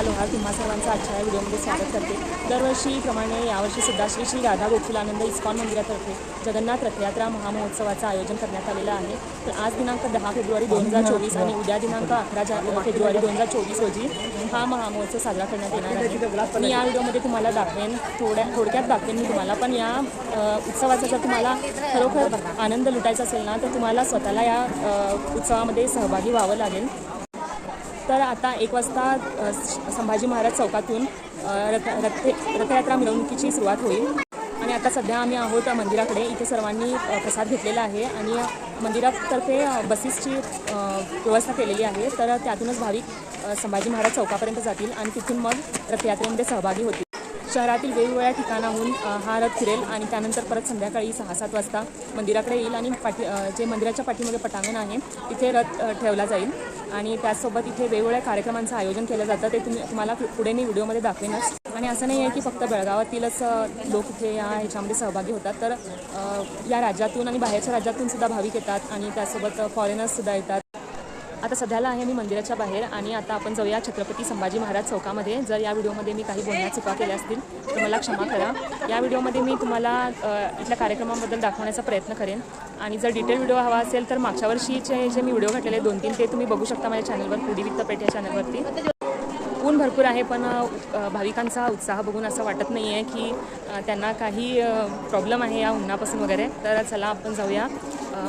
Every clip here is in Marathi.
लोहार तुम्हा सर्वांचं आजच्या या व्हिडिओमध्ये स्वागत करते। दरवर्षीप्रमाणे यावर्षी सुद्धा श्री श्री राधा गोकुलानंद इस्कॉन मंदिरातर्फे जगन्नाथ रथयात्रा महामहोत्सवाचं आयोजन करण्यात आलेलं आहे। तर आज दिनांक 10 फेब्रुवारी 2024 आणि उद्या दिनांक 11 फेब्रुवारी 2024 रोजी हा महामहोत्सव साजरा करण्यात येणार आहे। मी या व्हिडिओमध्ये तुम्हाला दाखवेन, थोडक्यात दाखवेन मी तुम्हाला, पण या उत्सवाचा जर तुम्हाला खरोखर आनंद लुटायचा असेल ना तर तुम्हाला स्वतःला या उत्सवामध्ये सहभागी व्हावं लागेल। तर आता 1 वाजता संभाजी महाराज चौकातून रथयात्रा मिरवणुकीची सुरुवात होईल आणि आता सध्या आम्ही आहोत मंदिराकडे। इथे सर्वांनी प्रसाद घेतलेला आहे आणि मंदिरातर्फे बसेसची व्यवस्था केलेली आहे। तर त्यातूनच भाविक संभाजी महाराज चौकापर्यंत जातील आणि तिथून मग रथयात्रेमध्ये सहभागी होतील। शहरातील वेगवेगळ्या ठिकाणाहून हा रथ फिरेल आणि त्यानंतर परत संध्याकाळी 6-7 वाजता मंदिराकडे येईल आणि जे मंदिराच्या पाठीमध्ये पटांगण आहे तिथे रथ ठेवला जाईल आणि त्याचसोबत इथे वेगवेगळ्या कार्यक्रमांचं आयोजन केलं जातं। ते तुम्हाला पुढे मी व्हिडिओमध्ये दाखवेनच। आणि असं नाही आहे की फक्त बेळगावातीलच लोक इथे या ह्याच्यामध्ये सहभागी होतात, तर या राज्यातून आणि बाहेरच्या राज्यातून सुद्धा भाविक येतात आणि त्यासोबत फॉरेनर्ससुद्धा येतात। आता सध्याला आहे मी मंदिराच्या बाहेर आणि आता आपण जाऊया छत्रपती संभाजी महाराज चौकामध्ये। जर या व्हिडिओमध्ये मी काही बोलण्यात चुका केल्या असतील तर मला क्षमा करा। या व्हिडिओमध्ये मी तुम्हाला इथल्या कार्यक्रमाबद्दल दाखवण्याचा प्रयत्न करेन आणि जर डिटेल व्हिडिओ हवा असेल तर मागच्या वर्षीचे जे मी व्हिडिओ घातलेले 2-3 ते तुम्ही बघू शकता माझ्या चॅनलवर, फूडी विथ पेट या चॅनलवरती। ऊन भरपूर आहे पण भाविकांचा उत्साह बघून असं वाटत नाही आहे की त्यांना काही प्रॉब्लेम आहे या उन्हापासून वगैरे। तर चला आपण जाऊया।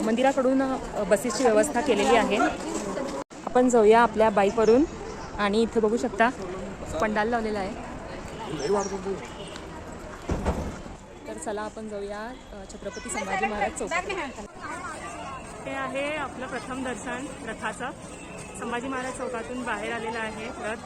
मंदिराकडून बसेसची व्यवस्था केलेली आहे, आपण जाऊया आपल्या बाईकवरून आणि इथे बघू शकता पंडाल लावलेला आहे। तर चला आपण जाऊया छत्रपती संभाजी महाराज चौकात। हे आहे आपलं प्रथम दर्शन रथाचं। संभाजी महाराज चौकातून बाहेर आलेला आहे रथ।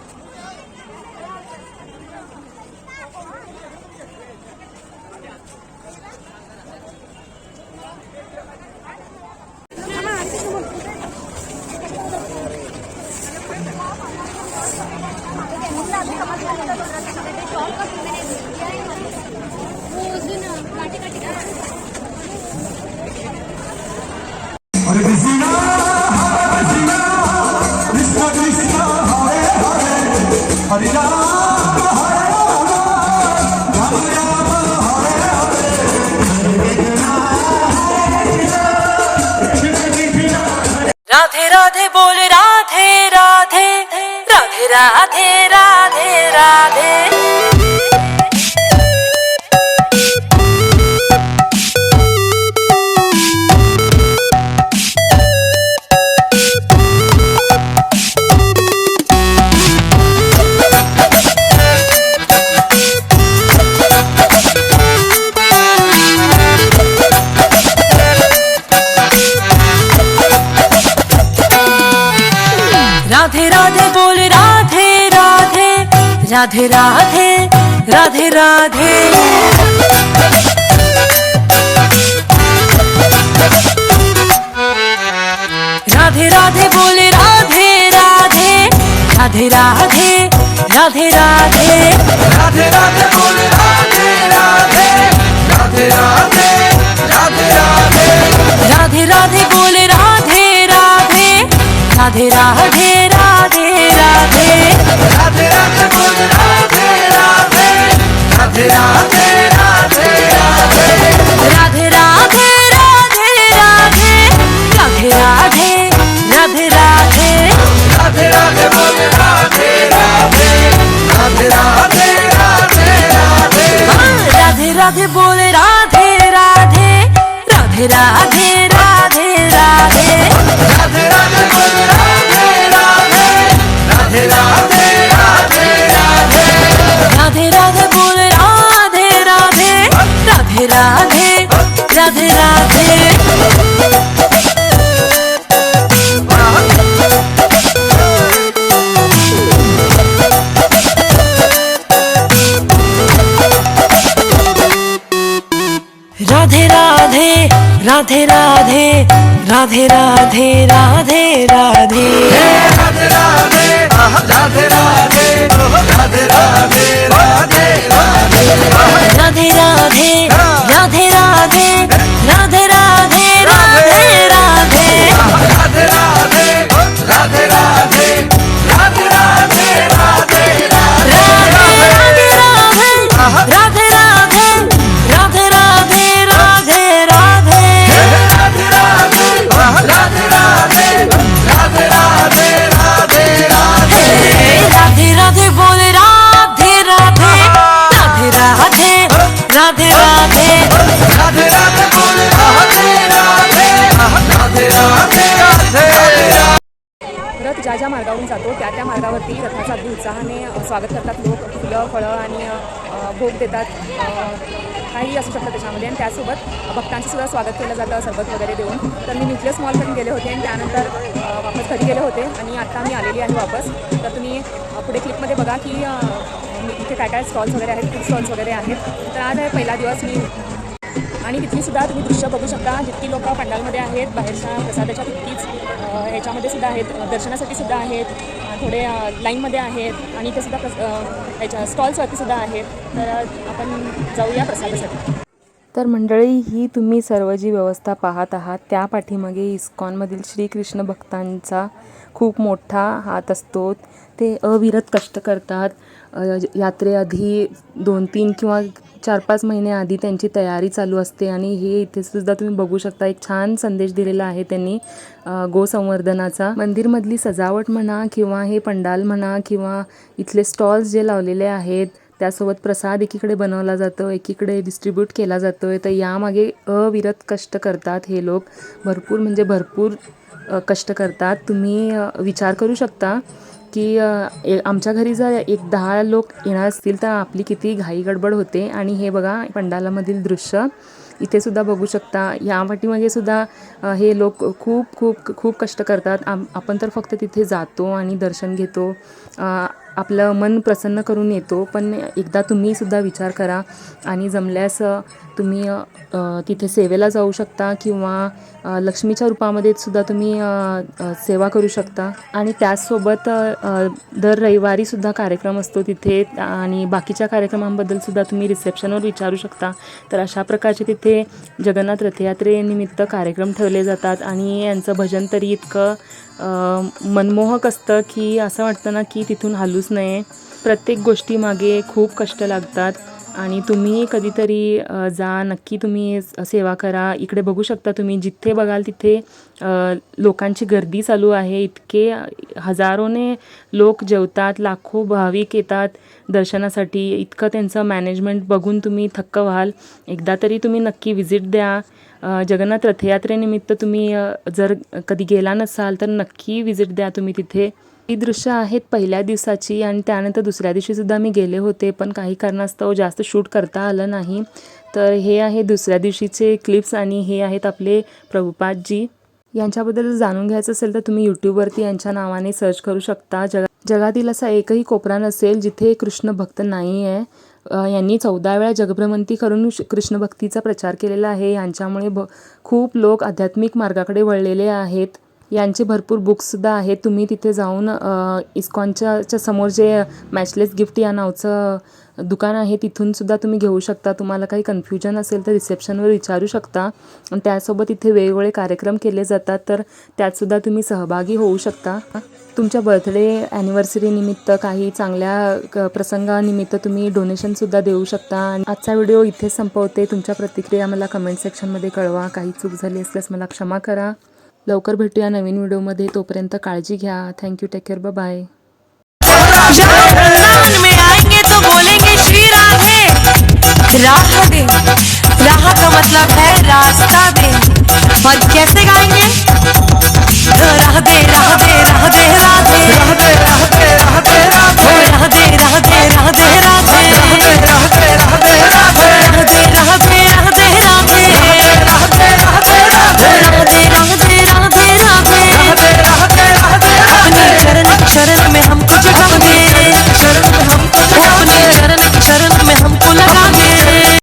राधे राधे बोल राधे राधे राधे राधे राधे राधे। राधे राधे बोल राधे राधे राधे राधे राधे राधे। राधे राधे बोल राधे राधे राधे राधे राधे राधे। राधे राधे बोल राधे राधे राधे राधे राधे राधे। राधे राधे बोल राधे राधे राधे राधे राधे राधे। राधे राधे बोल राधे राधे राधे राधे राधे राधे। राधे राधे राधे राधे राधे राधे राधे राधे। राधे राधे बोल राधे राधे राधे राधे राधे राधे। राधे राधे बोल राधे राधे राधे राधे राधे राधे। राधे राधे बोल राधे राधे राधे राधे राधे राधे। राधे राधे बोल राधे राधे राधे राधे राधे राधे। राधे राधे राधे राधे राधे राधे राधे राधे। राधे राधे राधे राधे राधे राधे राधे राधे। राधे राधे राधे राधे राधे राधे राधे राधे। राधे राधे राधे राधे राधे राधे राधे। ज्या मार्गावरून जातो त्या मार्गावरती रथाचं अगदी उत्साहाने स्वागत करतात लोक. फुलं फळं आणि भोग देतात, काही असू शकतं त्याच्यामध्ये. आणि त्यासोबत भक्तांचं सुद्धा स्वागत केलं जातं सरबत वगैरे देऊन. तर मी न्यूक्लियस मॉलकडून गेले होते आणि त्यानंतर वापस घरी गेले होते आणि आता मी आलेली आहे वापस. तर तुम्ही पुढे क्लिपमध्ये बघा की इथे काय काय स्टॉल्स वगैरे आहेत, फूड स्टॉल्स वगैरे आहेत. तर आज आहे पहिला दिवस आणि तिथलीसुद्धा तुम्ही दृश्य बघू शकता. जितकी लोक पंडालमध्ये आहेत, बाहेरच्या प्रसादाच्या तितकीच ह्याच्यामध्ये सुद्धा आहेत, दर्शनासाठी सुद्धा आहेत, थोडे लाईनमध्ये आहेत आणि ते सुद्धा ह्याच्या स्टॉल्सवरती सुद्धा आहेत. तर आपण जाऊया प्रसादासाठी. तर मंडळी, ही तुम्ही सर्व जी व्यवस्था पाहत आहात त्या पाठीमागे इस्कॉनमधील श्रीकृष्ण भक्तांचा खूप मोठा हात असतो. ते अविरत कष्ट करतात. यात्रेआधी 2-3 किंवा 4-5 महिने आधी त्यांची तयारी चालू असते आणि हे इथे सुद्धा तुम्ही बघू शकता. एक छान संदेश दिलेला आहे त्यांनी गोसंवर्धनाचा. मंदिरमधली सजावट म्हणा किंवा हे पंडाल म्हणा किंवा इथले स्टॉल्स जे लावलेले आहेत, त्यासोबत प्रसाद एकीकडे बनवला जातो, एकीकडे डिस्ट्रीब्यूट केला जातो आहे. तर यामागे अविरत कष्ट करतात हे लोक. भरपूर म्हणजे भरपूर कष्ट करतात. तुम्ही विचार करू शकता की आमच्या घरी जर 10 लोक येणार असतील तर आपली किती घाई गडबड होते. आणि हे बघा पंडालामधील दृश्य इथे सुद्धा बघू शकता. या पाठीमागे सुद्धा हे लोक खूप खूप खूप कष्ट करतात. आपण तर फक्त तिथे जातो आणि दर्शन घेतो, आपलं मन प्रसन्न करून येतो. पण एकदा तुम्ही सुद्धा विचार करा आणि जमल्यास तुम्ही तिथे सेवेला जाऊ शकता किंवा लक्ष्मीच्या रूपामध्ये सुद्धा तुम्ही सेवा करू शकता. आणि त्याचसोबत दर रविवारी सुद्धा कार्यक्रम असतो तिथे आणि बाकीच्या कार्यक्रमांबद्दल सुद्धा तुम्ही रिसेप्शनवर विचारू शकता. तर अशा प्रकारचे तिथे जगन्नाथ रथयात्रेनिमित्त कार्यक्रम ठेवले जातात आणि यांचं भजन तरी इतकं मनमोहक असतं की असं वाटतं ना की तिथून हलूच नये. प्रत्येक गोष्टीमागे खूप कष्ट लागतात आणि तुम्ही कधीतरी जा, नक्की तुम्ही सेवा करा. इकडे बघू शकता तुम्ही, जिथे बघाल तिथे लोकांची गर्दी चालू आहे. इतके हजारोने लोक जेवतात, लाखो भाविक येतात दर्शनासाठी. इतकं त्यांचं मॅनेजमेंट बघून तुम्ही थक्क व्हाल. एकदा तरी तुम्ही नक्की व्हिजिट द्या. जगन्नाथ रथयात्रेनिमित्त तुम्ही जर कधी गेला नसाल तर नक्की व्हिजिट द्या तुम्ही तिथे. ही दृश्य आहेत पहिल्या दिवसाची आणि त्यानंतर दुसऱ्या दिवशीसुद्धा मी गेले होते, पण काही कारणास्तव जास्त शूट करता आलं नाही. तर हे आहे दुसऱ्या दिवशीचे क्लिप्स आणि हे आहेत आपले प्रभुपादजी. यांच्याबद्दल जाणून घ्यायचं असेल तर तुम्ही यूट्यूबवरती यांच्या नावाने सर्च करू शकता. जगातील असा एकही कोपरा नसेल जिथे कृष्ण भक्त नाही आहे. यांनी 14 वेळा जगभ्रमंती करून कृष्ण भक्तीचा प्रचार केलेला आहे. यांच्यामुळे खूप लोक आध्यात्मिक मार्गाकडे वळलेले आहेत. यांचे भरपूर बुक्ससुद्धा आहेत. तुम्ही तिथे जाऊन इस्कॉनच्या समोर जे मॅचलेस गिफ्ट या नावचं दुकान आहे तिथूनसुद्धा तुम्ही घेऊ शकता. तुम्हाला काही कन्फ्युजन असेल तर रिसेप्शनवर विचारू शकता. आणि त्यासोबत इथे वेगवेगळे कार्यक्रम केले जातात, तर त्यातसुद्धा तुम्ही सहभागी होऊ शकता. तुमच्या बर्थडे ॲनिव्हर्सरी निमित्त काही चांगल्या प्रसंगानिमित्त तुम्ही डोनेशनसुद्धा देऊ शकता. आणि आजचा व्हिडिओ इथेच संपवते. तुमच्या प्रतिक्रिया मला कमेंट सेक्शनमध्ये कळवा. काही चूक झाली असल्यास मला क्षमा करा. लवकर भेटूया नवीन व्हिडिओमध्ये. तोपर्यंत काळजी घ्या. थँक्यू. Take care. बाय. में आएंगे तो बोलेंगे श्री राधे। राह दे, राह का मतलब है रास्ता दे। और कैसे गाएंगे?